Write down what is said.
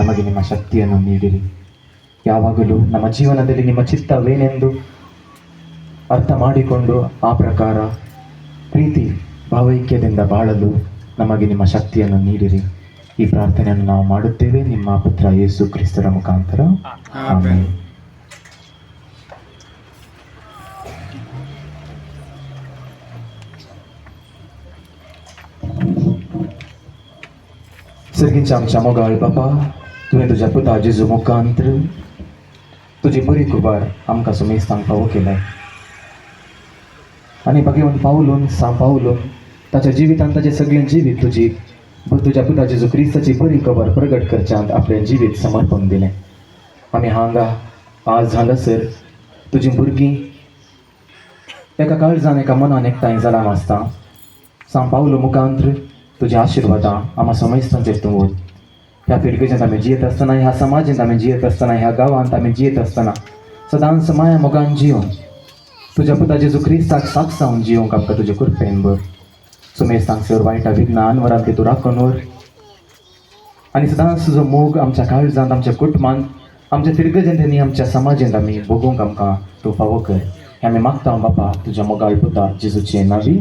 ನಮಗೆ ನಿಮ್ಮ ಶಕ್ತಿಯನ್ನು ನೀಡಿರಿ. ಯಾವಾಗಲೂ ನಮ್ಮ ಜೀವನದಲ್ಲಿ ನಿಮ್ಮ ಚಿತ್ತವೇನೆಂದು ಅರ್ಥ ಮಾಡಿಕೊಂಡು ಆ ಪ್ರಕಾರ ಪ್ರೀತಿ ಭಾವೈಕ್ಯದಿಂದ ಬಾಳಲು ನಮಗೆ ನಿಮ್ಮ ಶಕ್ತಿಯನ್ನು ನೀಡಿರಿ. ಈ ಪ್ರಾರ್ಥನೆಯನ್ನು ನಾವು ಮಾಡುತ್ತೇವೆ ನಿಮ್ಮ ಪುತ್ರ ಯೇಸು ಕ್ರಿಸ್ತರ ಮುಖಾಂತರ, ಆಮೆನ್. सगळ्यांच्या आमच्या मोगाळ बापा, तुवें तुज्या पुता जेजू मुखांतर तुजी बरी कुबार आमकां सुमेस्तांक फावो केलाय. आनी भगवंत पावलून सांपावलून ताच्या जिवितांत ताचे सगळें जिवीत तुज्या पुता जेजू क्रिस्ताची बरी खबर प्रगट करच्यांत आपलें जिवीत समर्पण दिलें. आमी हांगा आज हांगासर तुजीं भुरगीं एका काळजान एका मनान एकठांय जालां आसता. सांपावलो मुखांतर तुझ्या आशिर्वादां आम्हा समेस्तांचेर तूं वत. ह्या पिळगेच्यात आमी जियेत आसतना, ह्या समाजांत आमी जियेत आसतना, ह्या गांवांत आमी जियेत आसतना सदांच माया मोगान जियोंक, तुज्या पुता जेजू क्रिस्ताक साथ सावन जियोंक आमकां तुजे कृपेन भर. सुमेस्तांक सर वायटा विघ्नान वरान ती तूं राखून व्हर. आनी सदांच तुजो मोग आमच्या काळजांत, आमच्या कुटुंबांत, आमच्या पिळगेजेंनी, आमच्या समाजांत आमी भोगूंक आमकां तूं फावो कर. हें आमी मागता बापा तुज्या मोगाळ पुता जेजूचे नांवी.